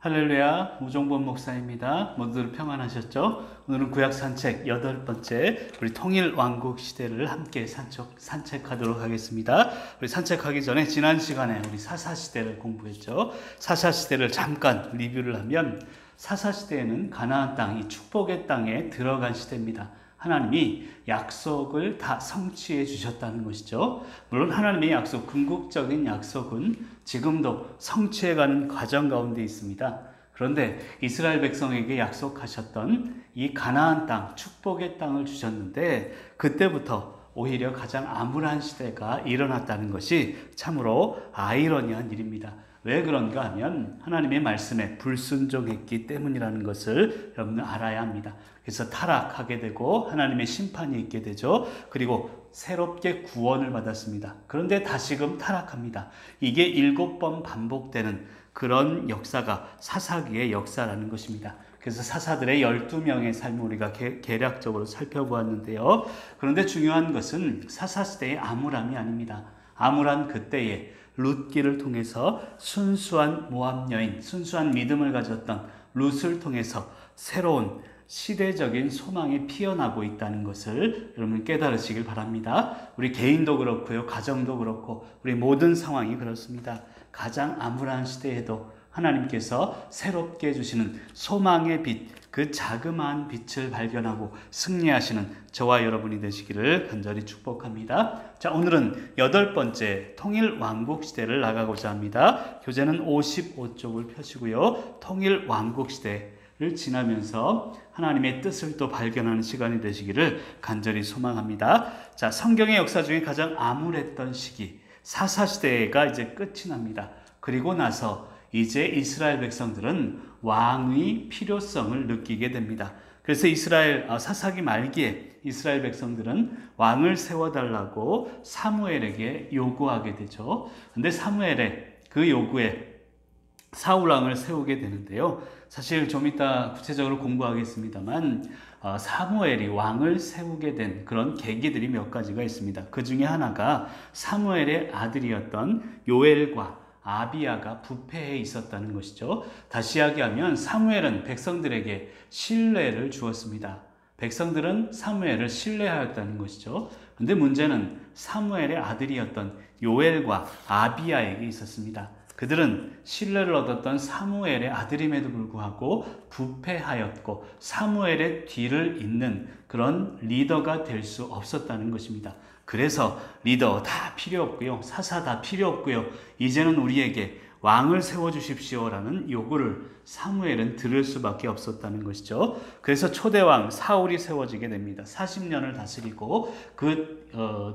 할렐루야, 우종범 목사입니다. 모두들 평안하셨죠? 오늘은 구약 산책 8번째 우리 통일 왕국 시대를 함께 산책하도록 하겠습니다. 우리 산책하기 전에 지난 시간에 우리 사사시대를 공부했죠. 사사시대를 잠깐 리뷰를 하면 사사시대에는 가나안 땅, 이 축복의 땅에 들어간 시대입니다. 하나님이 약속을 다 성취해 주셨다는 것이죠. 물론 하나님의 약속, 궁극적인 약속은 지금도 성취해가는 과정 가운데 있습니다. 그런데 이스라엘 백성에게 약속하셨던 이 가나안 땅, 축복의 땅을 주셨는데 그때부터 오히려 가장 암울한 시대가 일어났다는 것이 참으로 아이러니한 일입니다. 왜 그런가 하면 하나님의 말씀에 불순종했기 때문이라는 것을 여러분은 알아야 합니다. 그래서 타락하게 되고 하나님의 심판이 있게 되죠. 그리고 새롭게 구원을 받았습니다. 그런데 다시금 타락합니다. 이게 7번 반복되는 그런 역사가 사사기의 역사라는 것입니다. 그래서 사사들의 12명의 삶을 우리가 개략적으로 살펴보았는데요. 그런데 중요한 것은 사사시대의 암울함이 아닙니다. 암울한 그때에 룻기를 통해서 순수한 모압 여인, 순수한 믿음을 가졌던 룻을 통해서 새로운 시대적인 소망이 피어나고 있다는 것을 여러분 깨달으시길 바랍니다. 우리 개인도 그렇고요, 가정도 그렇고 우리 모든 상황이 그렇습니다. 가장 암울한 시대에도 하나님께서 새롭게 주시는 소망의 빛, 그 자그마한 빛을 발견하고 승리하시는 저와 여러분이 되시기를 간절히 축복합니다. 자, 오늘은 8번째 통일 왕국 시대를 나가고자 합니다. 교재는 55쪽을 펴시고요. 통일 왕국 시대를 지나면서 하나님의 뜻을 또 발견하는 시간이 되시기를 간절히 소망합니다. 자, 성경의 역사 중에 가장 암울했던 시기, 사사시대가 이제 끝이 납니다. 그리고 나서 이제 이스라엘 백성들은 왕의 필요성을 느끼게 됩니다. 그래서 사사기 말기에 이스라엘 백성들은 왕을 세워달라고 사무엘에게 요구하게 되죠. 근데 사무엘의 그 요구에 사울 왕을 세우게 되는데요. 사실 좀 이따 구체적으로 공부하겠습니다만 사무엘이 왕을 세우게 된 그런 계기들이 몇 가지가 있습니다. 그 중에 하나가 사무엘의 아들이었던 요엘과 아비야가 부패해 있었다는 것이죠. 다시 이야기하면 사무엘은 백성들에게 신뢰를 주었습니다. 백성들은 사무엘을 신뢰하였다는 것이죠. 그런데 문제는 사무엘의 아들이었던 요엘과 아비야에게 있었습니다. 그들은 신뢰를 얻었던 사무엘의 아들임에도 불구하고 부패하였고 사무엘의 뒤를 잇는 그런 리더가 될 수 없었다는 것입니다. 그래서 리더 다 필요 없고요. 사사 다 필요 없고요. 이제는 우리에게 왕을 세워주십시오라는 요구를 사무엘은 들을 수밖에 없었다는 것이죠. 그래서 초대왕 사울이 세워지게 됩니다. 40년을 다스리고 그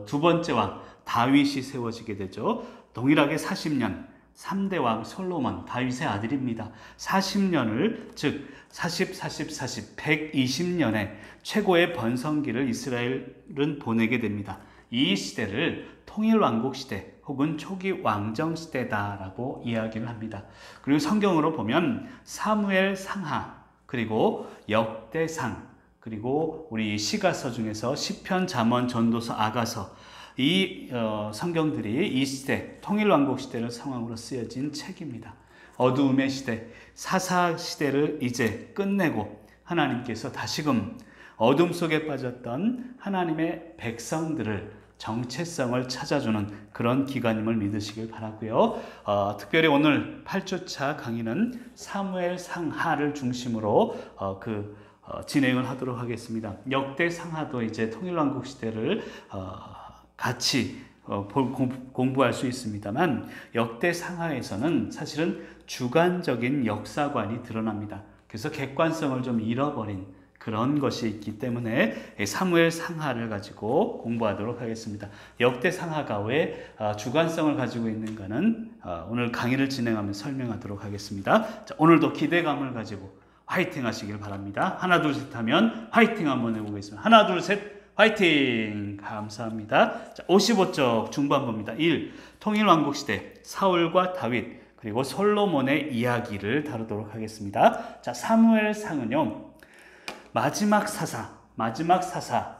두 번째 왕 다윗이 세워지게 되죠. 동일하게 40년 3대 왕 솔로몬, 다윗의 아들입니다. 40년을 즉 40, 120년의 최고의 번성기를 이스라엘은 보내게 됩니다. 이 시대를 통일왕국 시대 혹은 초기 왕정 시대다라고 이야기를 합니다. 그리고 성경으로 보면 사무엘 상하 그리고 역대상 그리고 우리 시가서 중에서 시편, 잠언, 전도서, 아가서 이 성경들이 이 시대 통일왕국 시대를 상황으로 쓰여진 책입니다. 어두움의 시대 사사 시대를 이제 끝내고 하나님께서 다시금 어둠 속에 빠졌던 하나님의 백성들을 정체성을 찾아주는 그런 기간임을 믿으시길 바라고요. 특별히 오늘 8주차 강의는 사무엘 상하를 중심으로 진행을 하도록 하겠습니다. 역대 상하도 이제 통일왕국 시대를 같이 공부할 수 있습니다만 역대 상하에서는 사실은 주관적인 역사관이 드러납니다. 그래서 객관성을 좀 잃어버린 그런 것이 있기 때문에 사무엘 상하를 가지고 공부하도록 하겠습니다. 역대 상하가 왜 주관성을 가지고 있는가는 오늘 강의를 진행하며 설명하도록 하겠습니다. 자, 오늘도 기대감을 가지고 화이팅 하시길 바랍니다. 하나 둘 셋 하면 화이팅 한번 해보겠습니다. 하나 둘 셋 화이팅! 감사합니다. 자, 55쪽 중반부입니다. 1. 통일왕국시대 사울과 다윗 그리고 솔로몬의 이야기를 다루도록 하겠습니다. 자, 사무엘상은요 마지막 사사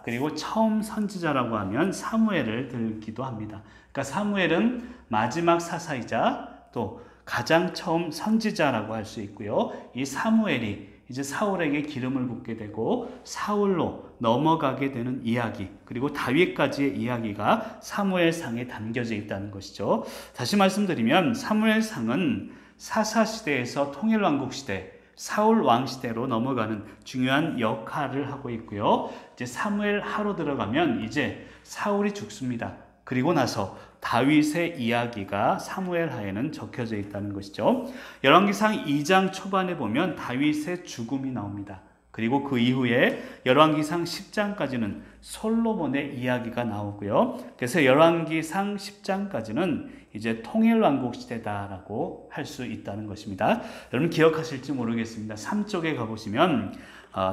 그리고 처음 선지자라고 하면 사무엘을 들기도 합니다. 그러니까 사무엘은 마지막 사사이자 또 가장 처음 선지자라고 할 수 있고요. 이 사무엘이 이제 사울에게 기름을 붓게 되고 사울로 넘어가게 되는 이야기, 그리고 다윗까지의 이야기가 사무엘상에 담겨져 있다는 것이죠. 다시 말씀드리면 사무엘상은 사사시대에서 통일왕국시대, 사울 왕시대로 넘어가는 중요한 역할을 하고 있고요. 이제 사무엘하로 들어가면 이제 사울이 죽습니다. 그리고 나서 다윗의 이야기가 사무엘하에는 적혀져 있다는 것이죠. 열왕기상 2장 초반에 보면 다윗의 죽음이 나옵니다. 그리고 그 이후에 열왕기상 10장까지는 솔로몬의 이야기가 나오고요. 그래서 열왕기상 10장까지는 이제 통일왕국 시대다라고 할 수 있다는 것입니다. 여러분 기억하실지 모르겠습니다. 3쪽에 가보시면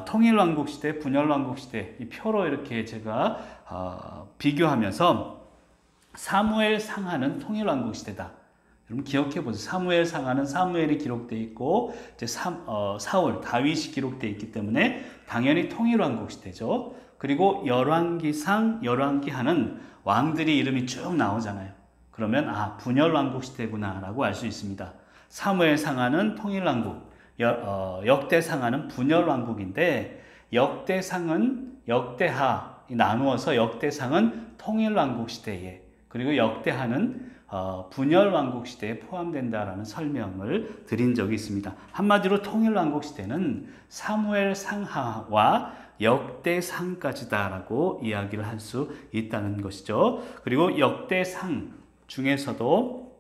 통일왕국 시대, 분열왕국 시대 이 표로 이렇게 제가 비교하면서 사무엘 상하는 통일왕국 시대다. 여러분 기억해 보세요. 사무엘 상하는 사무엘이 기록되어 있고 이제 사울, 다윗이 기록되어 있기 때문에 당연히 통일왕국 시대죠. 그리고 열왕기상, 열왕기하는 왕들이 이름이 쭉 나오잖아요. 그러면 분열왕국 시대구나라고 알 수 있습니다. 사무엘 상하는 통일왕국, 역대상하는 분열왕국인데 역대상은 역대하 나누어서 역대상은 통일왕국 시대에, 그리고 역대하는 분열왕국 시대에 포함된다라는 설명을 드린 적이 있습니다. 한마디로 통일왕국 시대는 사무엘 상하와 역대상까지다라고 이야기를 할 수 있다는 것이죠. 그리고 역대상 중에서도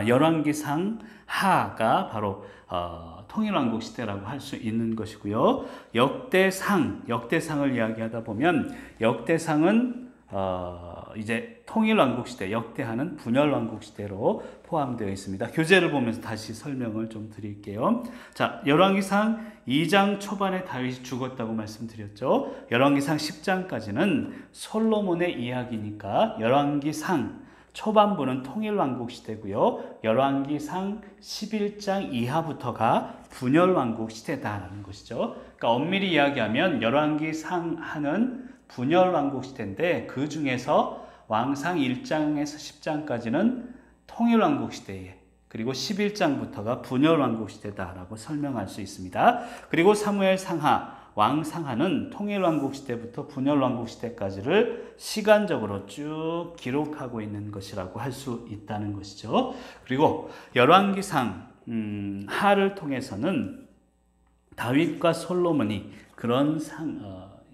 열왕기상 하가 바로 통일왕국 시대라고 할 수 있는 것이고요. 역대상을 이야기하다 보면 역대상은 이제 통일왕국 시대, 역대하는 분열왕국 시대로 포함되어 있습니다. 교재를 보면서 다시 설명을 좀 드릴게요. 자, 열왕기상 2장 초반에 다윗이 죽었다고 말씀드렸죠. 열왕기상 10장까지는 솔로몬의 이야기니까 열왕기상 초반부는 통일왕국 시대고요. 열왕기상 11장 이하부터가 분열왕국 시대다라는 것이죠. 그러니까 엄밀히 이야기하면 열왕기상하는 분열왕국 시대인데 그 중에서 왕상 1장에서 10장까지는 통일왕국 시대에, 그리고 11장부터가 분열왕국 시대다라고 설명할 수 있습니다. 그리고 사무엘 상하, 왕상하는 통일왕국 시대부터 분열왕국 시대까지를 시간적으로 쭉 기록하고 있는 것이라고 할 수 있다는 것이죠. 그리고 열왕기상 하를 통해서는 다윗과 솔로몬이 그런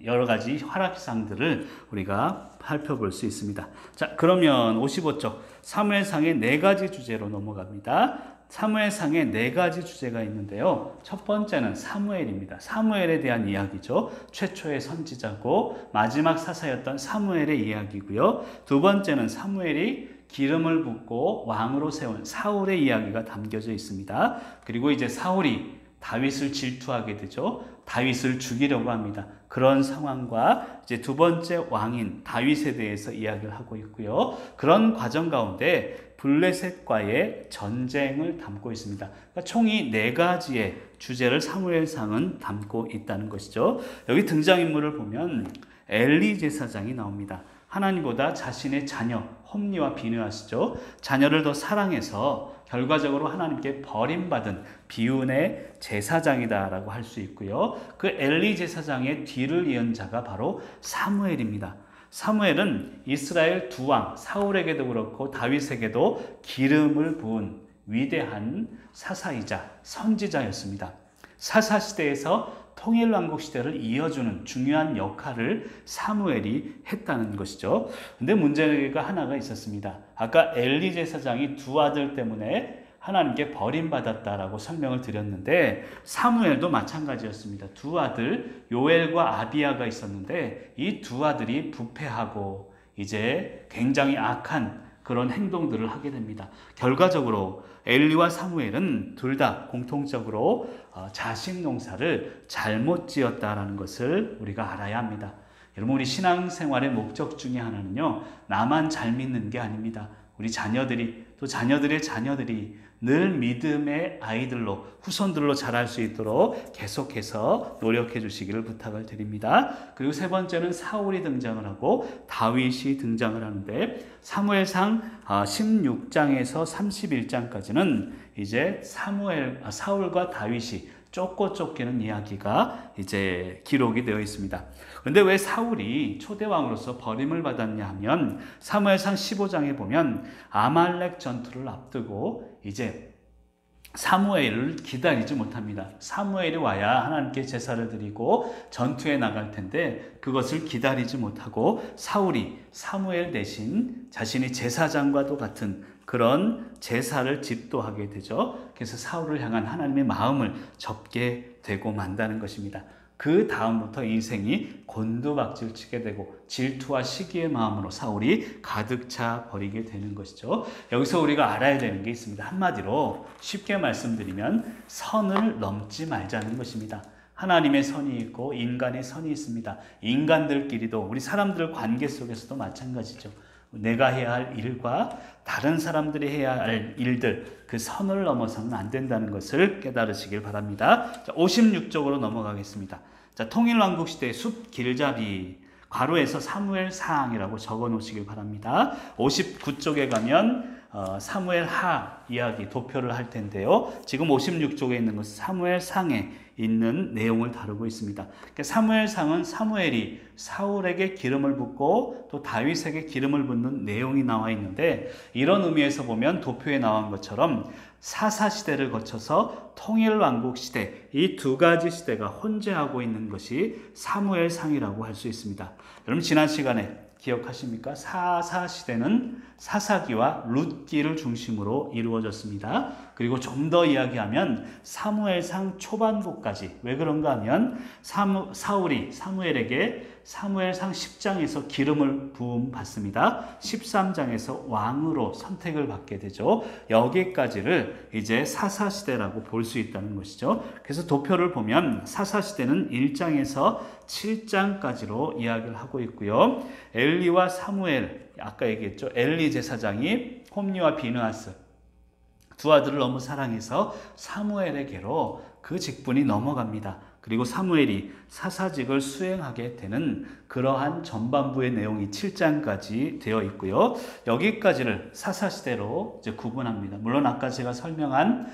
여러 가지 활약상들을 우리가 살펴볼 수 있습니다. 자, 그러면 55쪽 사무엘상의 4가지 주제로 넘어갑니다. 사무엘상에 4가지 주제가 있는데요. 첫 번째는 사무엘입니다. 사무엘에 대한 이야기죠. 최초의 선지자고 마지막 사사였던 사무엘의 이야기고요. 두 번째는 사무엘이 기름을 붓고 왕으로 세운 사울의 이야기가 담겨져 있습니다. 그리고 이제 사울이 다윗을 질투하게 되죠. 다윗을 죽이려고 합니다. 그런 상황과 이제 두 번째 왕인 다윗에 대해서 이야기를 하고 있고요. 그런 과정 가운데 블레셋과의 전쟁을 담고 있습니다. 그러니까 총이 4가지의 주제를 사무엘상은 담고 있다는 것이죠. 여기 등장인물을 보면 엘리 제사장이 나옵니다. 하나님보다 자신의 자녀 홈리와 비누하시죠. 자녀를 더 사랑해서 결과적으로 하나님께 버림받은 비운의 제사장이다라고 할 수 있고요. 그 엘리 제사장의 뒤를 이은 자가 바로 사무엘입니다. 사무엘은 이스라엘 두 왕 사울에게도 그렇고 다윗에게도 기름을 부은 위대한 사사이자 선지자였습니다. 사사시대에서 통일왕국 시대를 이어주는 중요한 역할을 사무엘이 했다는 것이죠. 근데 문제가 하나가 있었습니다. 아까 엘리 제사장이 두 아들 때문에 하나님께 버림받았다라고 설명을 드렸는데 사무엘도 마찬가지였습니다. 두 아들 요엘과 아비야가 있었는데 이 두 아들이 부패하고 이제 굉장히 악한 그런 행동들을 하게 됩니다. 결과적으로 엘리와 사무엘은 둘 다 공통적으로 자식 농사를 잘못 지었다라는 것을 우리가 알아야 합니다. 여러분, 우리 신앙생활의 목적 중에 하나는요, 나만 잘 믿는 게 아닙니다. 우리 자녀들이 또 자녀들의 자녀들이 늘 믿음의 아이들로 후손들로 자랄 수 있도록 계속해서 노력해 주시기를 부탁을 드립니다. 그리고 세 번째는 사울이 등장을 하고 다윗이 등장을 하는데 사무엘상 16장에서 31장까지는 이제 사울과 다윗이 쫓고 쫓기는 이야기가 이제 기록이 되어 있습니다. 그런데 왜 사울이 초대왕으로서 버림을 받았냐 하면 사무엘상 15장에 보면 아말렉 전투를 앞두고 이제 사무엘을 기다리지 못합니다. 사무엘이 와야 하나님께 제사를 드리고 전투에 나갈 텐데 그것을 기다리지 못하고 사울이 사무엘 대신 자신이 제사장과도 같은 그런 제사를 집도하게 되죠. 그래서 사울을 향한 하나님의 마음을 접게 되고 만다는 것입니다. 그 다음부터 인생이 곤두박질 치게 되고 질투와 시기의 마음으로 사울이 가득 차 버리게 되는 것이죠. 여기서 우리가 알아야 되는 게 있습니다. 한마디로 쉽게 말씀드리면 선을 넘지 말자는 것입니다. 하나님의 선이 있고 인간의 선이 있습니다. 인간들끼리도 우리 사람들 관계 속에서도 마찬가지죠. 내가 해야 할 일과 다른 사람들이 해야 할 일들, 그 선을 넘어서는 안 된다는 것을 깨달으시길 바랍니다. 자, 56쪽으로 넘어가겠습니다. 자, 통일왕국 시대의 숲 길잡이 괄호에서 사무엘상이라고 적어 놓으시길 바랍니다. 59쪽에 가면 사무엘 하 이야기 도표를 할 텐데요. 지금 56쪽에 있는 것은 사무엘상에 있는 내용을 다루고 있습니다. 그러니까 사무엘상은 사무엘이 사울에게 기름을 붓고 또 다윗에게 기름을 붓는 내용이 나와 있는데 이런 의미에서 보면 도표에 나온 것처럼 사사시대를 거쳐서 통일왕국 시대 이 두 가지 시대가 혼재하고 있는 것이 사무엘상이라고 할 수 있습니다. 여러분 지난 시간에 기억하십니까? 사사시대는 사사기와 룻기를 중심으로 이루어졌습니다. 그리고 좀 더 이야기하면 사무엘상 초반부까지 왜 그런가 하면 사울이 사무엘에게 사무엘상 10장에서 기름을 부음 받습니다. 13장에서 왕으로 선택을 받게 되죠. 여기까지를 이제 사사시대라고 볼 수 있다는 것이죠. 그래서 도표를 보면 사사시대는 1장에서 7장까지로 이야기를 하고 있고요. 엘리와 사무엘, 아까 얘기했죠. 엘리 제사장이 홈리와 비느하스 두 아들을 너무 사랑해서 사무엘에게로 그 직분이 넘어갑니다. 그리고 사무엘이 사사직을 수행하게 되는 그러한 전반부의 내용이 7장까지 되어 있고요. 여기까지를 사사시대로 이제 구분합니다. 물론 아까 제가 설명한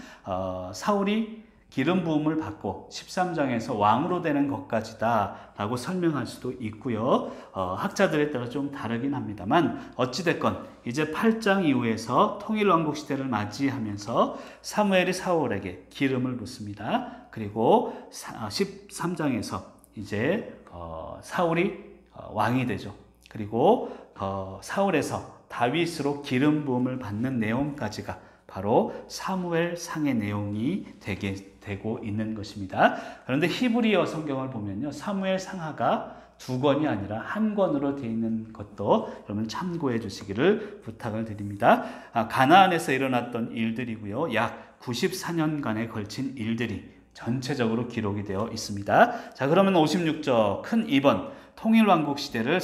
사울이 기름 부음을 받고 13장에서 왕으로 되는 것까지다 라고 설명할 수도 있고요. 학자들에 따라 좀 다르긴 합니다만 어찌됐건 이제 8장 이후에서 통일왕국 시대를 맞이하면서 사무엘이 사울에게 기름을 붓습니다. 그리고 13장에서 이제 사울이 왕이 되죠. 그리고 사울에서 다윗으로 기름 부음을 받는 내용까지가 바로 사무엘상의 내용이 되고 있는 것입니다. 그런데 히브리어 성경을 보면요, 사무엘상하가 두 권이 아니라 한 권으로 되어 있는 것도 여러분 참고해 주시기를 부탁을 드립니다. 가나안에서 일어났던 일들이고요, 약 94년간에 걸친 일들이 전체적으로 기록이 되어 있습니다. 자, 그러면 56쪽 큰 2번 통일왕국 시대를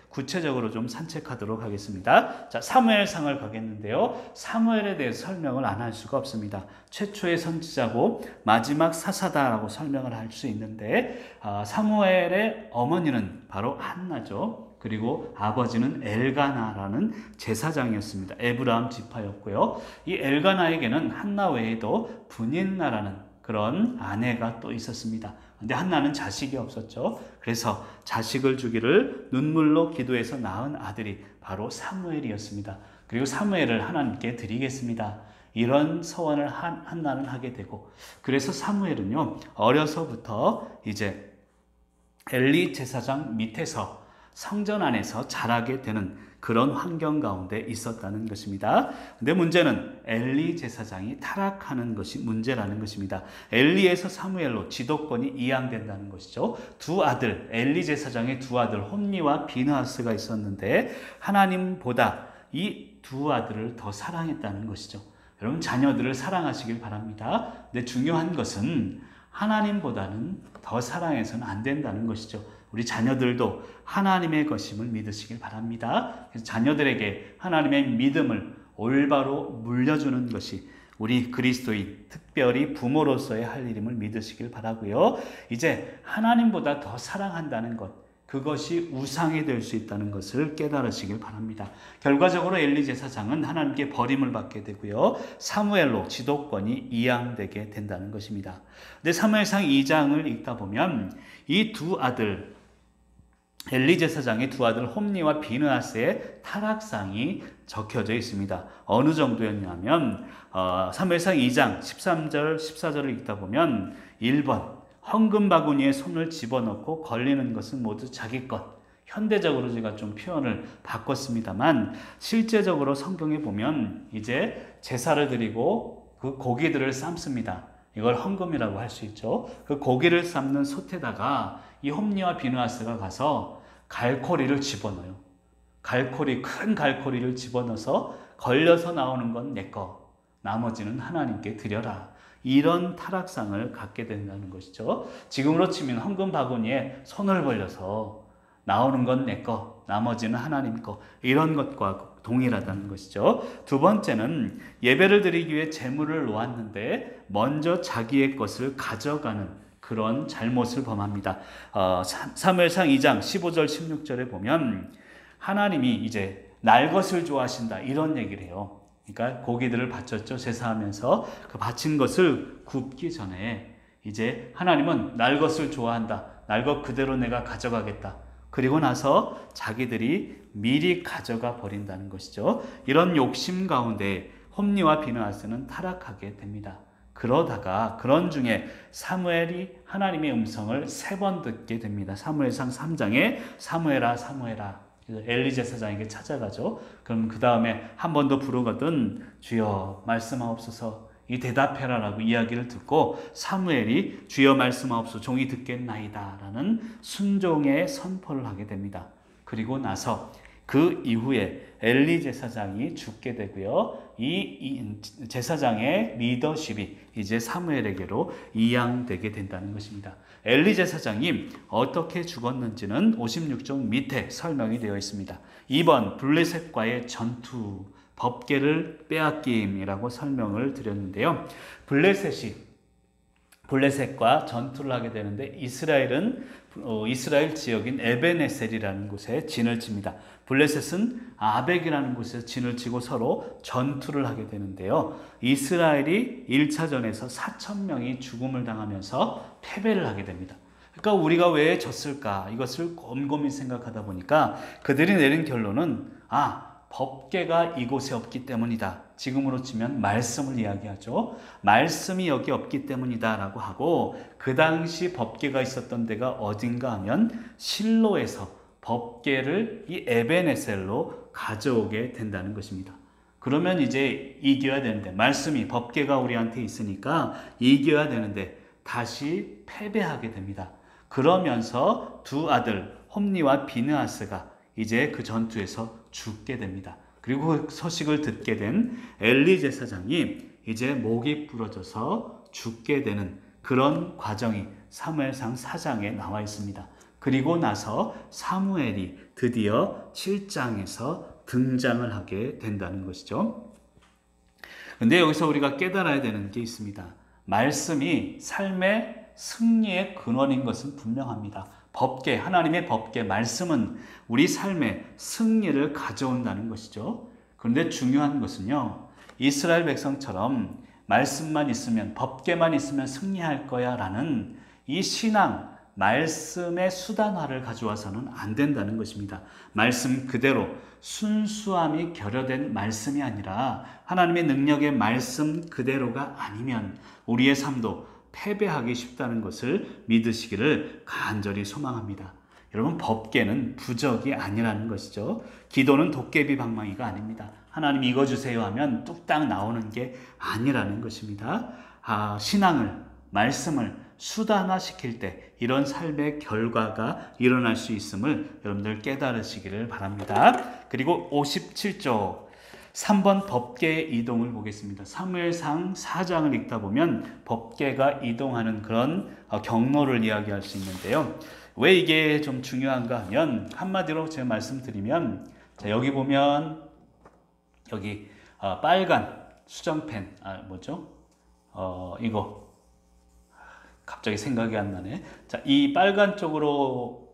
구체적으로 좀 산책하도록 하겠습니다. 자, 사무엘상을 가겠는데요. 사무엘에 대해서 설명을 안 할 수가 없습니다. 최초의 선지자고 마지막 사사다라고 설명을 할 수 있는데 사무엘의 어머니는 바로 한나죠. 그리고 아버지는 엘가나라는 제사장이었습니다. 에브라임 지파였고요. 이 엘가나에게는 한나 외에도 분인나라는 그런 아내가 또 있었습니다. 근데 한나는 자식이 없었죠. 그래서 자식을 주기를 눈물로 기도해서 낳은 아들이 바로 사무엘이었습니다. 그리고 사무엘을 하나님께 드리겠습니다. 이런 서원을 한나는 하게 되고, 그래서 사무엘은요, 어려서부터 이제 엘리 제사장 밑에서 성전 안에서 자라게 되는 그런 환경 가운데 있었다는 것입니다. 근데 문제는 엘리 제사장이 타락하는 것이 문제라는 것입니다. 엘리에서 사무엘로 지도권이 이양된다는 것이죠. 두 아들, 엘리 제사장의 두 아들 홈리와 비느하스가 있었는데 하나님보다 이 두 아들을 더 사랑했다는 것이죠. 여러분 자녀들을 사랑하시길 바랍니다. 근데 중요한 것은 하나님보다는 더 사랑해서는 안 된다는 것이죠. 우리 자녀들도 하나님의 것임을 믿으시길 바랍니다. 그래서 자녀들에게 하나님의 믿음을 올바로 물려주는 것이 우리 그리스도인, 특별히 부모로서의 할 일임을 믿으시길 바라고요. 이제 하나님보다 더 사랑한다는 것, 그것이 우상이 될 수 있다는 것을 깨달으시길 바랍니다. 결과적으로 엘리 제사장은 하나님께 버림을 받게 되고요. 사무엘로 지도권이 이양되게 된다는 것입니다. 근데 사무엘상 2장을 읽다 보면 이 두 아들, 엘리 제사장의 두 아들 홈니와 비느하스의 타락상이 적혀져 있습니다. 어느 정도였냐면 사무엘상 2장 13절 14절을 읽다 보면 1번 헌금 바구니에 손을 집어넣고 걸리는 것은 모두 자기 것. 현대적으로 제가 좀 표현을 바꿨습니다만 실제적으로 성경에 보면 이제 제사를 드리고 그 고기들을 삶습니다. 이걸 헌금이라고 할 수 있죠. 그 고기를 삶는 솥에다가 이 홈니와 비느하스가 가서 갈고리를 집어넣어요. 큰 갈고리를 집어넣어서 걸려서 나오는 건 내 거, 나머지는 하나님께 드려라. 이런 타락상을 갖게 된다는 것이죠. 지금으로 치면 헌금 바구니에 손을 벌려서 나오는 건 내 거, 나머지는 하나님 거, 이런 것과 동일하다는 것이죠. 두 번째는 예배를 드리기 위해 제물을 놓았는데 먼저 자기의 것을 가져가는 그런 잘못을 범합니다. 사무엘상 2장 15절 16절에 보면 하나님이 이제 날 것을 좋아하신다 이런 얘기를 해요. 그러니까 고기들을 바쳤죠. 제사하면서 그 바친 것을 굽기 전에 이제 하나님은 날 것을 좋아한다. 날 것 그대로 내가 가져가겠다. 그리고 나서 자기들이 미리 가져가 버린다는 것이죠. 이런 욕심 가운데 홈니와 비느하스는 타락하게 됩니다. 그러다가 그런 중에 사무엘이 하나님의 음성을 3번 듣게 됩니다. 사무엘상 3장에 사무엘아 사무엘아 엘리 제사장에게 찾아가죠. 그럼 그 다음에 한 번 더 부르거든 주여 말씀하옵소서 이 대답해라라고 이야기를 듣고 사무엘이 주여 말씀하옵소서 종이 듣겠나이다 라는 순종의 선포를 하게 됩니다. 그리고 나서 그 이후에 엘리 제사장이 죽게 되고요. 이 제사장의 리더십이 이제 사무엘에게로 이양되게 된다는 것입니다. 엘리 제사장이 어떻게 죽었는지는 56쪽 밑에 설명이 되어 있습니다. 2번 블레셋과의 전투, 법궤를 빼앗김이라고 설명을 드렸는데요. 블레셋과 전투를 하게 되는데 이스라엘 지역인 에베네셀이라는 곳에 진을 칩니다. 블레셋은 아벡이라는 곳에서 진을 치고 서로 전투를 하게 되는데요. 이스라엘이 1차전에서 4,000명이 죽음을 당하면서 패배를 하게 됩니다. 그러니까 우리가 왜 졌을까? 이것을 곰곰이 생각하다 보니까 그들이 내린 결론은 법궤가 이곳에 없기 때문이다. 지금으로 치면 말씀을 이야기하죠. 말씀이 여기 없기 때문이다 라고 하고 그 당시 법궤가 있었던 데가 어딘가 하면 실로에서 법궤를 이 에베네셀로 가져오게 된다는 것입니다. 그러면 이제 이겨야 되는데 말씀이 법궤가 우리한테 있으니까 이겨야 되는데 다시 패배하게 됩니다. 그러면서 두 아들 홈니와 비느하스가 이제 그 전투에서 죽게 됩니다. 그리고 그 소식을 듣게 된 엘리 제사장이 이제 목이 부러져서 죽게 되는 그런 과정이 사무엘상 4장에 나와 있습니다. 그리고 나서 사무엘이 드디어 7장에서 등장을 하게 된다는 것이죠. 근데 여기서 우리가 깨달아야 되는 게 있습니다. 말씀이 삶의 승리의 근원인 것은 분명합니다. 법궤, 하나님의 법궤, 말씀은 우리 삶의 승리를 가져온다는 것이죠. 그런데 중요한 것은요, 이스라엘 백성처럼 말씀만 있으면, 법궤만 있으면 승리할 거야 라는 이 신앙, 말씀의 수단화를 가져와서는 안 된다는 것입니다. 말씀 그대로 순수함이 결여된 말씀이 아니라 하나님의 능력의 말씀 그대로가 아니면 우리의 삶도 패배하기 쉽다는 것을 믿으시기를 간절히 소망합니다. 여러분, 법궤는 부적이 아니라는 것이죠. 기도는 도깨비 방망이가 아닙니다. 하나님 이거 주세요 하면 뚝딱 나오는 게 아니라는 것입니다. 신앙을, 말씀을 수단화시킬 때 이런 삶의 결과가 일어날 수 있음을 여러분들 깨달으시기를 바랍니다. 그리고 57조 3번 법궤의 이동을 보겠습니다. 사무엘상 4장을 읽다 보면 법궤가 이동하는 그런 경로를 이야기할 수 있는데요. 왜 이게 좀 중요한가 하면 한마디로 제가 말씀드리면 자, 여기 보면 여기 빨간 수정펜, 뭐죠? 이거 갑자기 생각이 안 나네. 자, 이 빨간 쪽으로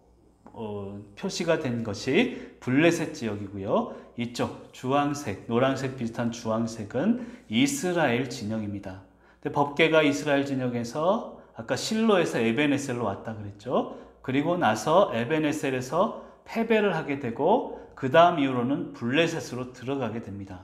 표시가 된 것이 블레셋 지역이고요. 이쪽 주황색, 노란색 비슷한 주황색은 이스라엘 진영입니다. 근데 법궤가 이스라엘 진영에서 아까 실로에서 에벤에셀로 왔다 그랬죠. 그리고 나서 에벤에셀에서 패배를 하게 되고 그 다음 이후로는 블레셋으로 들어가게 됩니다.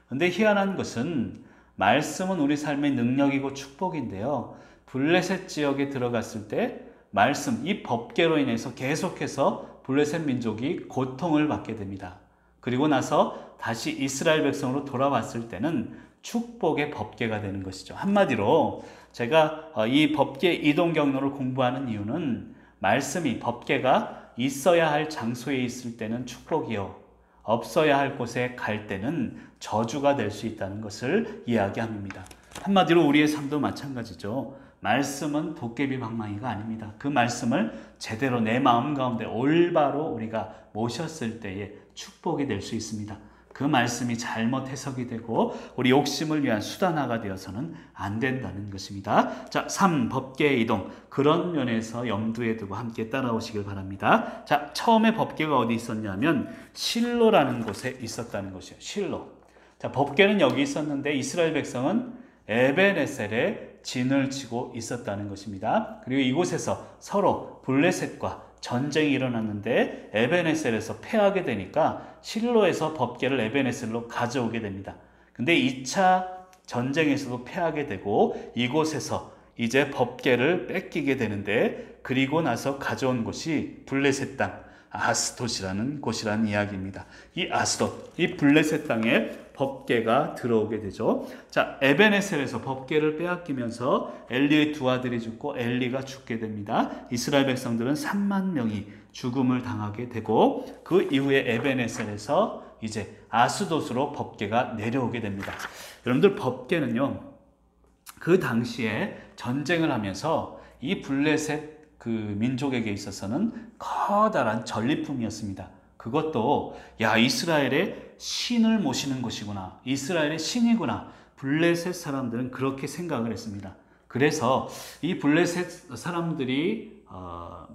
근데 희한한 것은 말씀은 우리 삶의 능력이고 축복인데요. 블레셋 지역에 들어갔을 때 말씀, 이 법궤로 인해서 계속해서 블레셋 민족이 고통을 받게 됩니다. 그리고 나서 다시 이스라엘 백성으로 돌아왔을 때는 축복의 법궤가 되는 것이죠. 한마디로 제가 이 법궤 이동 경로를 공부하는 이유는 말씀이 법궤가 있어야 할 장소에 있을 때는 축복이요, 없어야 할 곳에 갈 때는 저주가 될 수 있다는 것을 이야기합니다. 한마디로 우리의 삶도 마찬가지죠. 말씀은 도깨비 방망이가 아닙니다. 그 말씀을 제대로 내 마음 가운데 올바로 우리가 모셨을 때에 축복이 될 수 있습니다. 그 말씀이 잘못 해석이 되고 우리 욕심을 위한 수단화가 되어서는 안 된다는 것입니다. 자, 3. 법궤의 이동. 그런 면에서 염두에 두고 함께 따라오시길 바랍니다. 자, 처음에 법궤가 어디 있었냐면 실로라는 곳에 있었다는 것이에요. 실로. 자, 법궤는 여기 있었는데 이스라엘 백성은 에벤에셀에 진을 치고 있었다는 것입니다. 그리고 이곳에서 서로 블레셋과 전쟁이 일어났는데 에벤에셀에서 패하게 되니까 실로에서 법궤를 에벤에셀로 가져오게 됩니다. 근데 2차 전쟁에서도 패하게 되고 이곳에서 이제 법궤를 뺏기게 되는데 그리고 나서 가져온 곳이 블레셋 땅 아스돗이라는 곳이라는 이야기입니다. 이 아스돗, 이 블레셋 땅에 법궤가 들어오게 되죠. 자, 에벤에셀에서 법궤를 빼앗기면서 엘리의 두 아들이 죽고 엘리가 죽게 됩니다. 이스라엘 백성들은 3만 명이 죽음을 당하게 되고 그 이후에 에벤에셀에서 이제 아스돗으로 법궤가 내려오게 됩니다. 여러분들 법궤는요, 그 당시에 전쟁을 하면서 이 블레셋 그 민족에게 있어서는 커다란 전리품이었습니다. 그것도 이스라엘의 신을 모시는 곳이구나, 이스라엘의 신이구나, 블레셋 사람들은 그렇게 생각을 했습니다. 그래서 이 블레셋 사람들이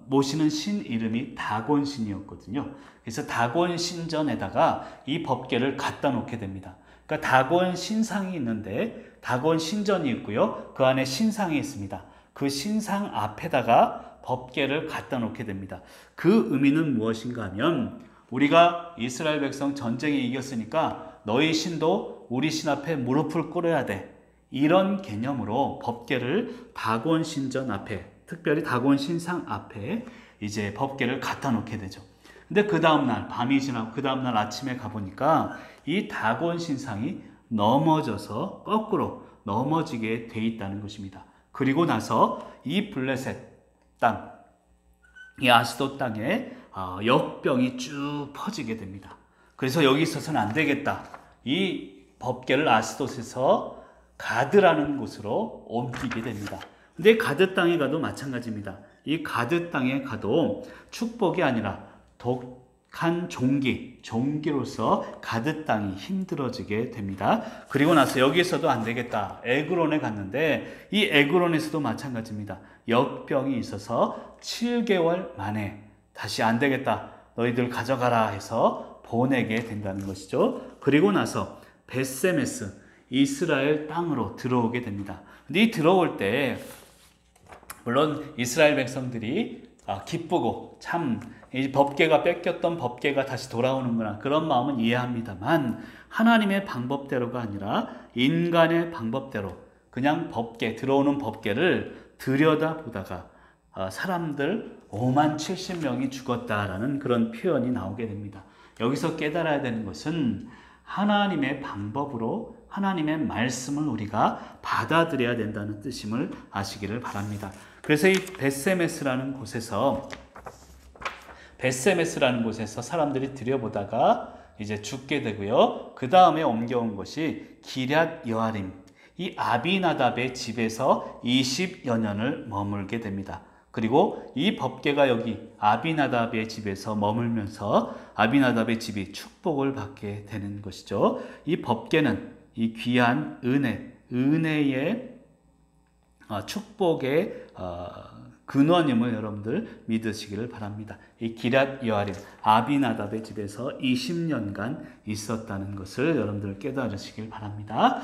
모시는 신 이름이 다곤 신이었거든요. 그래서 다곤 신전에다가 이 법궤를 갖다 놓게 됩니다. 그러니까 다곤 신상이 있는데 다곤 신전이 있고요, 그 안에 신상이 있습니다. 그 신상 앞에다가 법궤를 갖다 놓게 됩니다. 그 의미는 무엇인가 하면 우리가 이스라엘 백성 전쟁에 이겼으니까 너희 신도 우리 신 앞에 무릎을 꿇어야 돼, 이런 개념으로 법궤를 다곤 신전 앞에, 특별히 다곤 신상 앞에 이제 법궤를 갖다 놓게 되죠. 근데 그 다음날 밤이 지나고 그 다음날 아침에 가보니까 이 다곤 신상이 넘어져서 거꾸로 넘어지게 돼 있다는 것입니다. 그리고 나서 이 블레셋 땅, 이 아스돗 땅에 역병이 쭉 퍼지게 됩니다. 그래서 여기 있어서는 안 되겠다, 이 법궤를 아스돗에서 가드라는 곳으로 옮기게 됩니다. 근데 가드 땅에 가도 마찬가지입니다. 이 가드 땅에 가도 축복이 아니라 독한 종기로서 가드 땅이 힘들어지게 됩니다. 그리고 나서 여기에서도 안 되겠다, 에그론에 갔는데 이 에그론에서도 마찬가지입니다. 역병이 있어서 7개월 만에 다시 안 되겠다, 너희들 가져가라 해서 보내게 된다는 것이죠. 그리고 나서 벳세메스, 이스라엘 땅으로 들어오게 됩니다. 근데 이 들어올 때 물론 이스라엘 백성들이 기쁘고 참 이 법궤가 뺏겼던 법궤가 다시 돌아오는구나, 그런 마음은 이해합니다만 하나님의 방법대로가 아니라 인간의 방법대로 그냥 법궤, 들어오는 법궤를 들여다보다가 사람들 5만 70명이 죽었다라는 그런 표현이 나오게 됩니다. 여기서 깨달아야 되는 것은 하나님의 방법으로 하나님의 말씀을 우리가 받아들여야 된다는 뜻임을 아시기를 바랍니다. 그래서 이 벳세메스라는 곳에서 사람들이 들여보다가 이제 죽게 되고요. 그 다음에 옮겨온 것이 기럇 여아림, 이 아비나답의 집에서 20여 년을 머물게 됩니다. 그리고 이 법궤가 여기 아비나답의 집에서 머물면서 아비나답의 집이 축복을 받게 되는 것이죠. 이 법궤는 이 귀한 은혜의 축복의 근원임을 여러분들 믿으시기를 바랍니다. 이 기럇 여아림 아비나답의 집에서 20년간 있었다는 것을 여러분들 깨달으시길 바랍니다.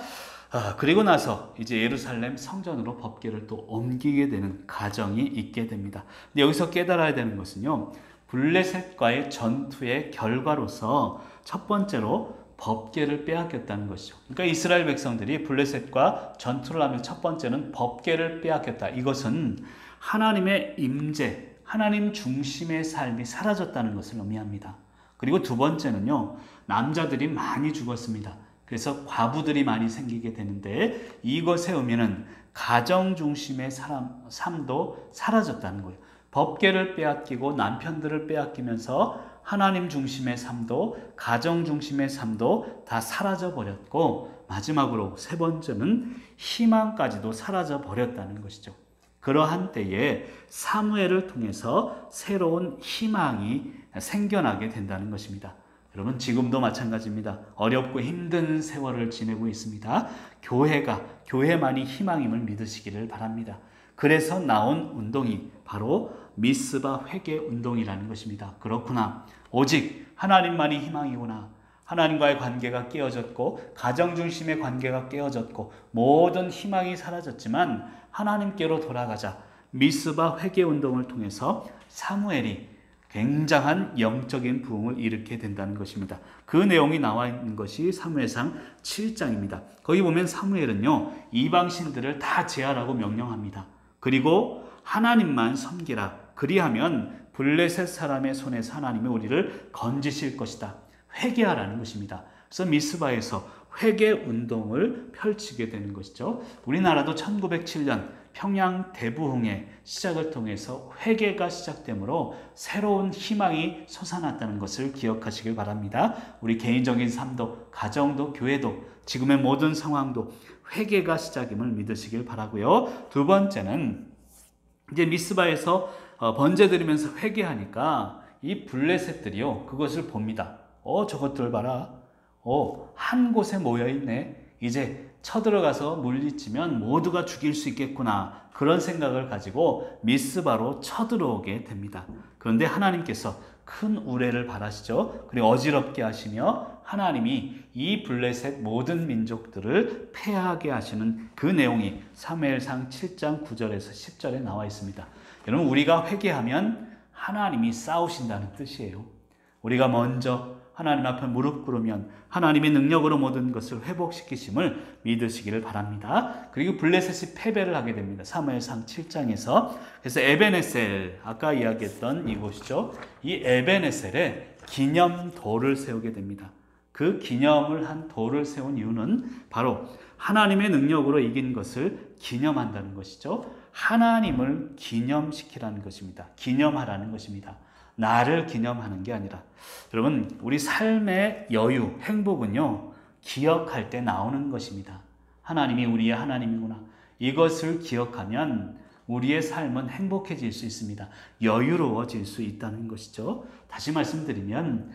그리고 나서 이제 예루살렘 성전으로 법궤를 또 옮기게 되는 과정이 있게 됩니다. 근데 여기서 깨달아야 되는 것은요, 블레셋과의 전투의 결과로서 첫 번째로 법궤를 빼앗겼다는 것이죠. 그러니까 이스라엘 백성들이 블레셋과 전투를 하면 첫 번째는 법궤를 빼앗겼다. 이것은 하나님의 임재, 하나님 중심의 삶이 사라졌다는 것을 의미합니다. 그리고 두 번째는요, 남자들이 많이 죽었습니다. 그래서 과부들이 많이 생기게 되는데, 이것의 의미는 가정 중심의 삶도 사라졌다는 거예요. 법궤를 빼앗기고 남편들을 빼앗기면서 하나님 중심의 삶도, 가정 중심의 삶도 다 사라져 버렸고, 마지막으로 세 번째는 희망까지도 사라져 버렸다는 것이죠. 그러한 때에 사무엘을 통해서 새로운 희망이 생겨나게 된다는 것입니다. 여러분, 지금도 마찬가지입니다. 어렵고 힘든 세월을 지내고 있습니다. 교회만이 희망임을 믿으시기를 바랍니다. 그래서 나온 운동이 바로 미스바 회개 운동이라는 것입니다. 그렇구나. 오직 하나님만이 희망이구나. 하나님과의 관계가 깨어졌고, 가정 중심의 관계가 깨어졌고, 모든 희망이 사라졌지만 하나님께로 돌아가자. 미스바 회개 운동을 통해서 사무엘이 굉장한 영적인 부흥을 일으키게 된다는 것입니다. 그 내용이 나와 있는 것이 사무엘상 7장입니다. 거기 보면 사무엘은요, 이방신들을 다 제하라고 명령합니다. 그리고 하나님만 섬기라. 그리하면 블레셋 사람의 손에서 하나님이 우리를 건지실 것이다. 회개하라는 것입니다. 그래서 미스바에서 회개 운동을 펼치게 되는 것이죠. 우리나라도 1907년 평양 대부흥의 시작을 통해서 회개가 시작되므로 새로운 희망이 솟아났다는 것을 기억하시길 바랍니다. 우리 개인적인 삶도, 가정도, 교회도, 지금의 모든 상황도 회개가 시작임을 믿으시길 바라고요. 두 번째는 이제 미스바에서 번제 드리면서 회개하니까 이 블레셋들이요, 그것을 봅니다. 저것들 봐라. 한 곳에 모여있네. 이제 쳐들어가서 물리치면 모두가 죽일 수 있겠구나. 그런 생각을 가지고 미스바로 쳐들어오게 됩니다. 그런데 하나님께서 큰 우레를 바라시죠. 그리고 어지럽게 하시며 하나님이 이 블레셋 모든 민족들을 패하게 하시는 그 내용이 사무엘상 7장 9절에서 10절에 나와 있습니다. 여러분, 우리가 회개하면 하나님이 싸우신다는 뜻이에요. 우리가 먼저 하나님 앞에 무릎 꿇으면 하나님의 능력으로 모든 것을 회복시키심을 믿으시기를 바랍니다. 그리고 블레셋이 패배를 하게 됩니다. 사무엘상 7장에서. 그래서 에벤에셀, 아까 이야기했던 이곳이죠. 이 에벤에셀에 기념돌을 세우게 됩니다. 그 기념을 한 돌을 세운 이유는 바로 하나님의 능력으로 이긴 것을 기념한다는 것이죠. 하나님을 기념시키라는 것입니다. 기념하라는 것입니다. 나를 기념하는 게 아니라. 여러분, 우리 삶의 여유, 행복은요, 기억할 때 나오는 것입니다. 하나님이 우리의 하나님이구나. 이것을 기억하면 우리의 삶은 행복해질 수 있습니다. 여유로워질 수 있다는 것이죠. 다시 말씀드리면,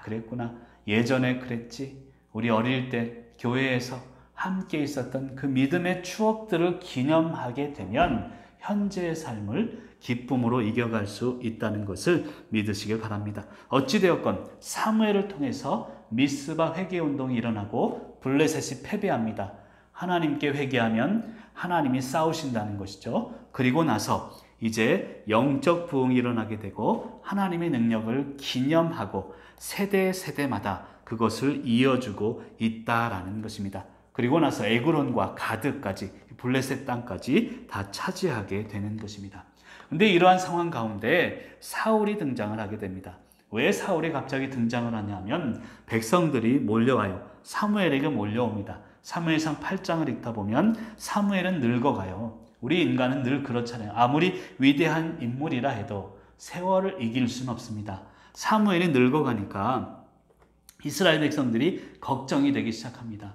그랬구나. 예전에 그랬지. 우리 어릴 때 교회에서 함께 있었던 그 믿음의 추억들을 기념하게 되면 현재의 삶을 기쁨으로 이겨갈 수 있다는 것을 믿으시길 바랍니다. 어찌되었건 사무엘을 통해서 미스바 회개운동이 일어나고 블레셋이 패배합니다. 하나님께 회개하면 하나님이 싸우신다는 것이죠. 그리고 나서 이제 영적 부흥이 일어나게 되고 하나님의 능력을 기념하고 세대마다 그것을 이어주고 있다라는 것입니다. 그리고 나서 에그론과 가드까지, 블레셋 땅까지 다 차지하게 되는 것입니다. 근데 이러한 상황 가운데 사울이 등장을 하게 됩니다. 왜 사울이 갑자기 등장을 하냐면 백성들이 몰려와요. 사무엘에게 몰려옵니다. 사무엘상 8장을 읽다 보면 사무엘은 늙어가요. 우리 인간은 늘 그렇잖아요. 아무리 위대한 인물이라 해도 세월을 이길 수는 없습니다. 사무엘이 늙어가니까 이스라엘 백성들이 걱정이 되기 시작합니다.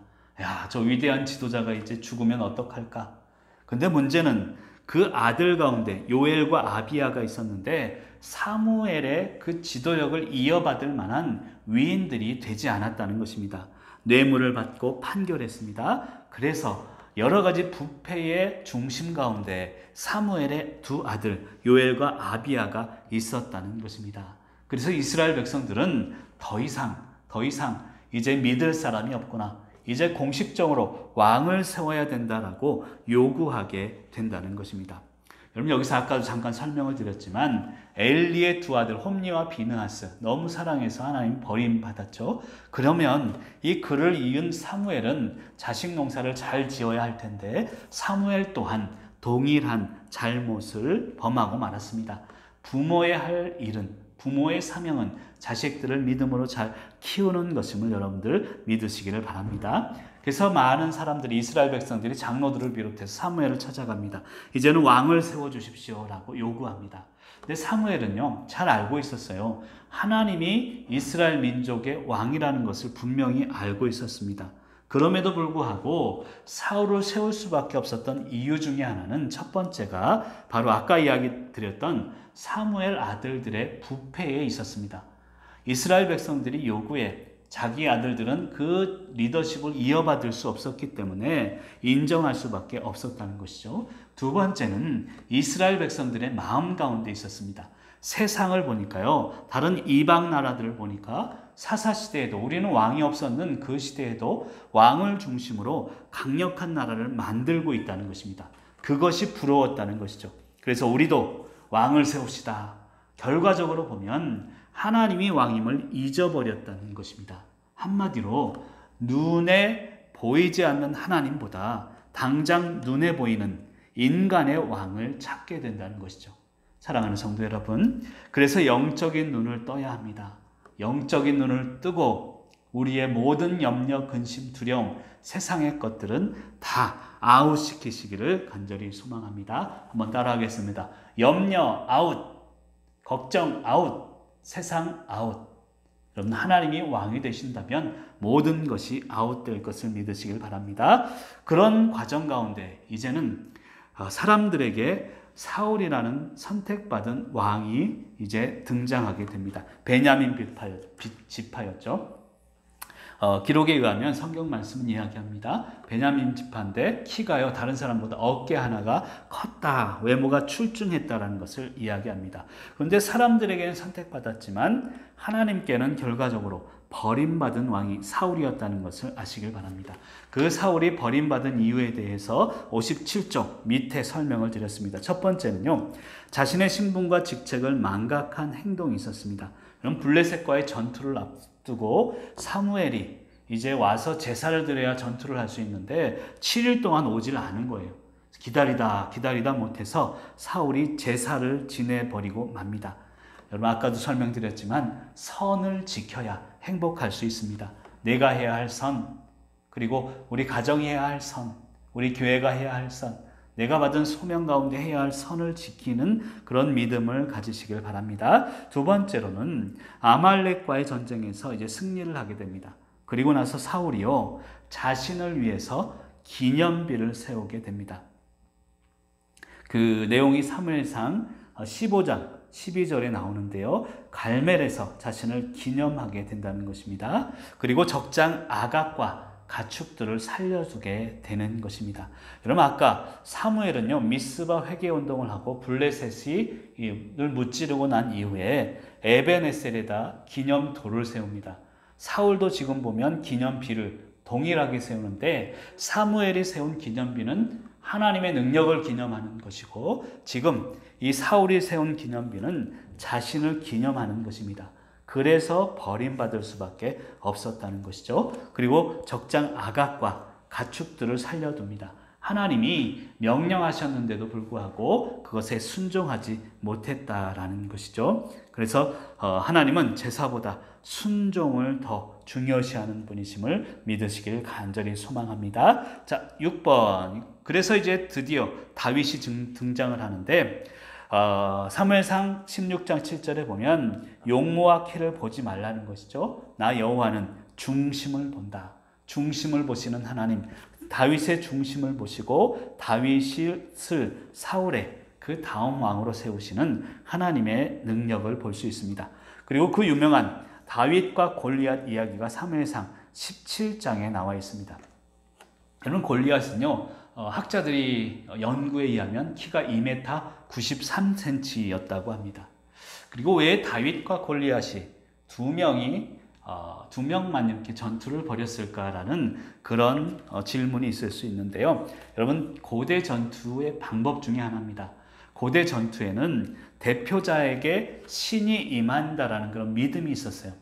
저 위대한 지도자가 이제 죽으면 어떡할까? 근데 문제는 그 아들 가운데 요엘과 아비야가 있었는데 사무엘의 그 지도력을 이어받을 만한 위인들이 되지 않았다는 것입니다. 뇌물을 받고 판결했습니다. 그래서 여러 가지 부패의 중심 가운데 사무엘의 두 아들 요엘과 아비야가 있었다는 것입니다. 그래서 이스라엘 백성들은 더 이상 이제 믿을 사람이 없구나, 이제 공식적으로 왕을 세워야 된다라고 요구하게 된다는 것입니다. 여러분, 여기서 아까도 잠깐 설명을 드렸지만 엘리의 두 아들 홈리와 비느하스 너무 사랑해서 하나님 버림받았죠. 그러면 이 글을 이은 사무엘은 자식 농사를 잘 지어야 할 텐데 사무엘 또한 동일한 잘못을 범하고 말았습니다. 부모의 할 일은, 부모의 사명은 자식들을 믿음으로 잘 키우는 것임을 여러분들 믿으시기를 바랍니다. 그래서 많은 사람들이, 이스라엘 백성들이 장로들을 비롯해서 사무엘을 찾아갑니다. 이제는 왕을 세워주십시오라고 요구합니다. 근데 사무엘은요, 잘 알고 있었어요. 하나님이 이스라엘 민족의 왕이라는 것을 분명히 알고 있었습니다. 그럼에도 불구하고 사울을 세울 수밖에 없었던 이유 중에 하나는, 첫 번째가 바로 아까 이야기 드렸던 사무엘 아들들의 부패에 있었습니다. 이스라엘 백성들이 요구해 자기 아들들은 그 리더십을 이어받을 수 없었기 때문에 인정할 수밖에 없었다는 것이죠. 두 번째는 이스라엘 백성들의 마음 가운데 있었습니다. 세상을 보니까요, 다른 이방 나라들을 보니까 사사시대에도, 우리는 왕이 없었는 그 시대에도 왕을 중심으로 강력한 나라를 만들고 있다는 것입니다. 그것이 부러웠다는 것이죠. 그래서 우리도 왕을 세웁시다. 결과적으로 보면 하나님이 왕임을 잊어버렸다는 것입니다. 한마디로 눈에 보이지 않는 하나님보다 당장 눈에 보이는 인간의 왕을 찾게 된다는 것이죠. 사랑하는 성도 여러분, 그래서 영적인 눈을 떠야 합니다. 영적인 눈을 뜨고 우리의 모든 염려, 근심, 두려움, 세상의 것들은 다 아웃시키시기를 간절히 소망합니다. 한번 따라하겠습니다. 염려 아웃, 걱정 아웃, 세상 아웃. 여러분, 하나님이 왕이 되신다면 모든 것이 아웃될 것을 믿으시길 바랍니다. 그런 과정 가운데 이제는 사람들에게 사울이라는 선택받은 왕이 이제 등장하게 됩니다. 베냐민 지파였죠. 기록에 의하면 성경 말씀은 이야기합니다. 베냐민 지파인데 키가요, 다른 사람보다 어깨 하나가 컸다, 외모가 출중했다라는 것을 이야기합니다. 그런데 사람들에게는 선택받았지만 하나님께는 결과적으로 버림받은 왕이 사울이었다는 것을 아시길 바랍니다. 그 사울이 버림받은 이유에 대해서 57쪽 밑에 설명을 드렸습니다. 첫 번째는요, 자신의 신분과 직책을 망각한 행동이 있었습니다. 그럼 블레셋과의 전투를 앞두고 사무엘이 이제 와서 제사를 드려야 전투를 할 수 있는데 7일 동안 오질 않은 거예요. 기다리다 못해서 사울이 제사를 지내버리고 맙니다. 여러분, 아까도 설명드렸지만 선을 지켜야 행복할 수 있습니다. 내가 해야 할 선, 그리고 우리 가정이 해야 할 선, 우리 교회가 해야 할 선, 내가 받은 소명 가운데 해야 할 선을 지키는 그런 믿음을 가지시길 바랍니다. 두 번째로는 아말렉과의 전쟁에서 이제 승리를 하게 됩니다. 그리고 나서 사울이요, 자신을 위해서 기념비를 세우게 됩니다. 그 내용이 사무엘상 15장 12절에 나오는데요. 갈멜에서 자신을 기념하게 된다는 것입니다. 그리고 적장 아각과 가축들을 살려주게 되는 것입니다. 여러분, 아까 사무엘은요, 미스바 회개운동을 하고 블레셋을 무찌르고 난 이후에 에벤에셀에다 기념돌을 세웁니다. 사울도 지금 보면 기념비를 동일하게 세우는데 사무엘이 세운 기념비는 하나님의 능력을 기념하는 것이고, 지금 이 사울이 세운 기념비는 자신을 기념하는 것입니다. 그래서 버림받을 수밖에 없었다는 것이죠. 그리고 적장 아각과 가축들을 살려둡니다. 하나님이 명령하셨는데도 불구하고 그것에 순종하지 못했다라는 것이죠. 그래서 하나님은 제사보다 순종을 더 중요시하는 분이심을 믿으시길 간절히 소망합니다. 자, 6번. 그래서 이제 드디어 다윗이 등장을 하는데 사무엘상 16장 7절에 보면 용모와 키를 보지 말라는 것이죠. 나 여호와는 중심을 본다. 중심을 보시는 하나님, 다윗의 중심을 보시고 다윗을 사울의 그 다음 왕으로 세우시는 하나님의 능력을 볼 수 있습니다. 그리고 그 유명한 다윗과 골리앗 이야기가 사무엘상 17장에 나와 있습니다. 여러분, 골리앗은요, 학자들이 연구에 의하면 키가 2m 93cm였다고 합니다. 그리고 왜 다윗과 골리앗이 두 명만 이렇게 전투를 벌였을까라는 그런 질문이 있을 수 있는데요. 여러분, 고대 전투의 방법 중에 하나입니다. 고대 전투에는 대표자에게 신이 임한다라는 그런 믿음이 있었어요.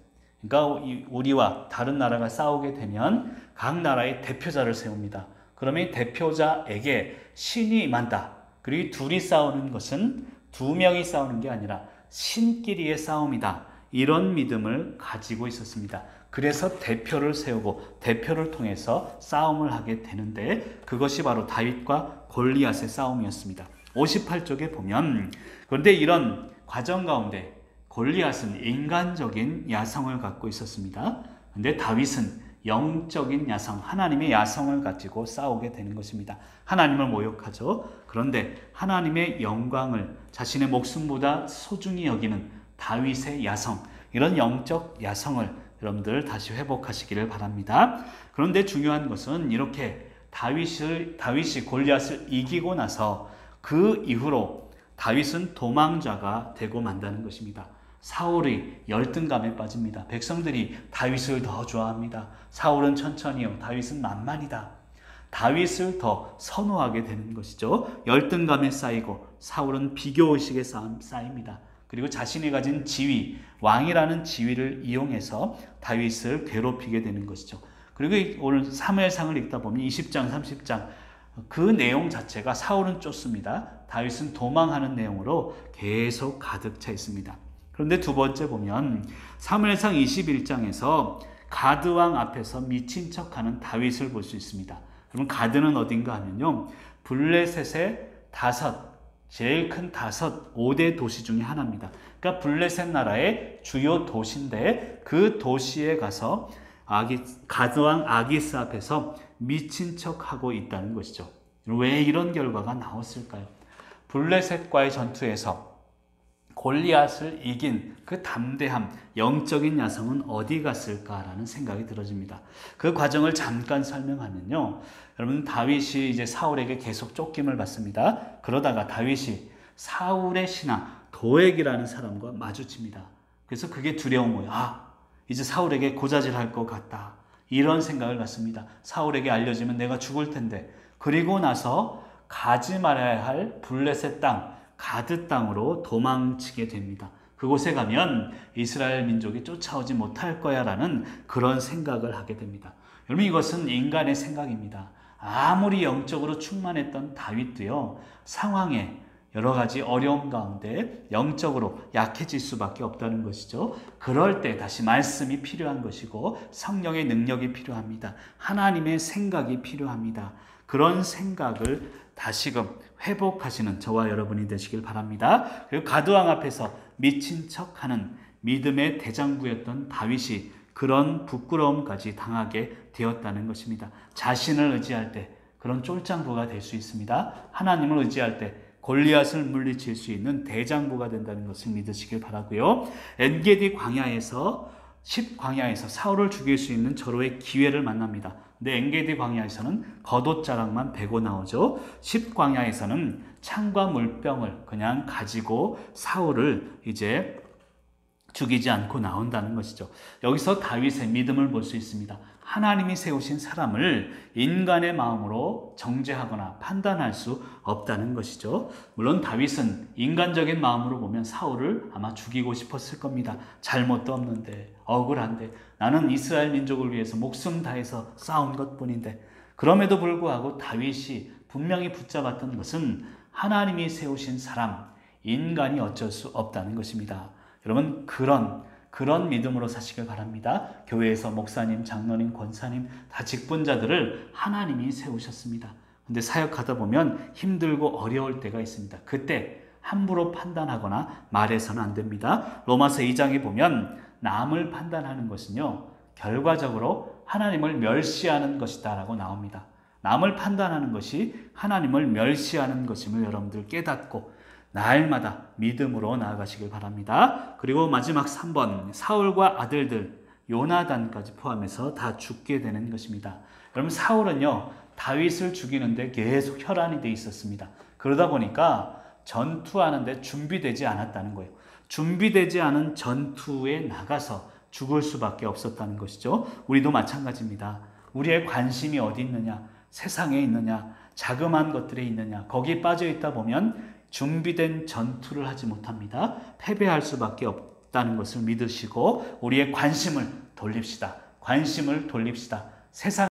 그러니까 우리와 다른 나라가 싸우게 되면 각 나라의 대표자를 세웁니다. 그러면 대표자에게 신이 임한다. 그리고 둘이 싸우는 것은 두 명이 싸우는 게 아니라 신끼리의 싸움이다. 이런 믿음을 가지고 있었습니다. 그래서 대표를 세우고 대표를 통해서 싸움을 하게 되는데, 그것이 바로 다윗과 골리앗의 싸움이었습니다. 58쪽에 보면, 그런데 이런 과정 가운데 골리앗은 인간적인 야성을 갖고 있었습니다. 그런데 다윗은 영적인 야성, 하나님의 야성을 가지고 싸우게 되는 것입니다. 하나님을 모욕하죠. 그런데 하나님의 영광을 자신의 목숨보다 소중히 여기는 다윗의 야성, 이런 영적 야성을 여러분들 다시 회복하시기를 바랍니다. 그런데 중요한 것은 이렇게 다윗이 골리앗을 이기고 나서 그 이후로 다윗은 도망자가 되고 만다는 것입니다. 사울이 열등감에 빠집니다. 백성들이 다윗을 더 좋아합니다. 사울은 천천히요, 다윗은 만만이다. 다윗을 더 선호하게 되는 것이죠. 열등감에 쌓이고 사울은 비교의식에 쌓입니다. 그리고 자신이 가진 지위, 왕이라는 지위를 이용해서 다윗을 괴롭히게 되는 것이죠. 그리고 오늘 사무엘상을 읽다 보면 20장, 30장 그 내용 자체가 사울은 쫓습니다. 다윗은 도망하는 내용으로 계속 가득 차 있습니다. 그런데 두 번째 보면 사무엘상 21장에서 가드왕 앞에서 미친 척하는 다윗을 볼 수 있습니다. 그러면 가드는 어딘가 하면요, 블레셋의 제일 큰 5대 도시 중에 하나입니다. 그러니까 블레셋 나라의 주요 도시인데 그 도시에 가서 가드왕 아기스 앞에서 미친 척하고 있다는 것이죠. 왜 이런 결과가 나왔을까요? 블레셋과의 전투에서 골리앗을 이긴 그 담대함, 영적인 야성은 어디 갔을까라는 생각이 들어집니다. 그 과정을 잠깐 설명하면요, 여러분, 다윗이 이제 사울에게 계속 쫓김을 받습니다. 그러다가 다윗이 사울의 신하 도액이라는 사람과 마주칩니다. 그래서 그게 두려운 거예요. 이제 사울에게 고자질할 것 같다. 이런 생각을 갖습니다. 사울에게 알려지면 내가 죽을 텐데. 그리고 나서 가지 말아야 할 블레셋 땅, 가드 땅으로 도망치게 됩니다. 그곳에 가면 이스라엘 민족이 쫓아오지 못할 거야 라는 그런 생각을 하게 됩니다. 여러분, 이것은 인간의 생각입니다. 아무리 영적으로 충만했던 다윗도요, 상황에 여러 가지 어려움 가운데 영적으로 약해질 수밖에 없다는 것이죠. 그럴 때 다시 말씀이 필요한 것이고 성령의 능력이 필요합니다. 하나님의 생각이 필요합니다. 그런 생각을 다시금 회복하시는 저와 여러분이 되시길 바랍니다. 그리고 가드왕 앞에서 미친 척하는 믿음의 대장부였던 다윗이 그런 부끄러움까지 당하게 되었다는 것입니다. 자신을 의지할 때 그런 쫄장부가 될 수 있습니다. 하나님을 의지할 때 골리앗을 물리칠 수 있는 대장부가 된다는 것을 믿으시길 바라고요. 엔게디 광야에서 사울을 죽일 수 있는 절호의 기회를 만납니다. 근데 엔게디 광야에서는 겉옷자락만 베고 나오죠. 10광야에서는 창과 물병을 그냥 가지고 사울을 이제 죽이지 않고 나온다는 것이죠. 여기서 다윗의 믿음을 볼 수 있습니다. 하나님이 세우신 사람을 인간의 마음으로 정죄하거나 판단할 수 없다는 것이죠. 물론 다윗은 인간적인 마음으로 보면 사울을 아마 죽이고 싶었을 겁니다. 잘못도 없는데, 억울한데, 나는 이스라엘 민족을 위해서 목숨 다해서 싸운 것뿐인데. 그럼에도 불구하고 다윗이 분명히 붙잡았던 것은 하나님이 세우신 사람, 인간이 어쩔 수 없다는 것입니다. 여러분, 그런 믿음으로 사시길 바랍니다. 교회에서 목사님, 장로님, 권사님 다 직분자들을 하나님이 세우셨습니다. 근데 사역하다 보면 힘들고 어려울 때가 있습니다. 그때 함부로 판단하거나 말해서는 안 됩니다. 로마서 2장에 보면 남을 판단하는 것은요, 결과적으로 하나님을 멸시하는 것이다 라고 나옵니다. 남을 판단하는 것이 하나님을 멸시하는 것임을 여러분들 깨닫고 날마다 믿음으로 나아가시길 바랍니다. 그리고 마지막 3번, 사울과 아들들 요나단까지 포함해서 다 죽게 되는 것입니다. 여러분 사울은요 다윗을 죽이는데 계속 혈안이 돼 있었습니다. 그러다 보니까 전투하는데 준비되지 않았다는 거예요. 준비되지 않은 전투에 나가서 죽을 수밖에 없었다는 것이죠. 우리도 마찬가지입니다. 우리의 관심이 어디 있느냐, 세상에 있느냐, 자그마한 것들에 있느냐, 거기에 빠져 있다 보면 준비된 전투를 하지 못합니다. 패배할 수밖에 없다는 것을 믿으시고 우리의 관심을 돌립시다. 관심을 돌립시다. 세상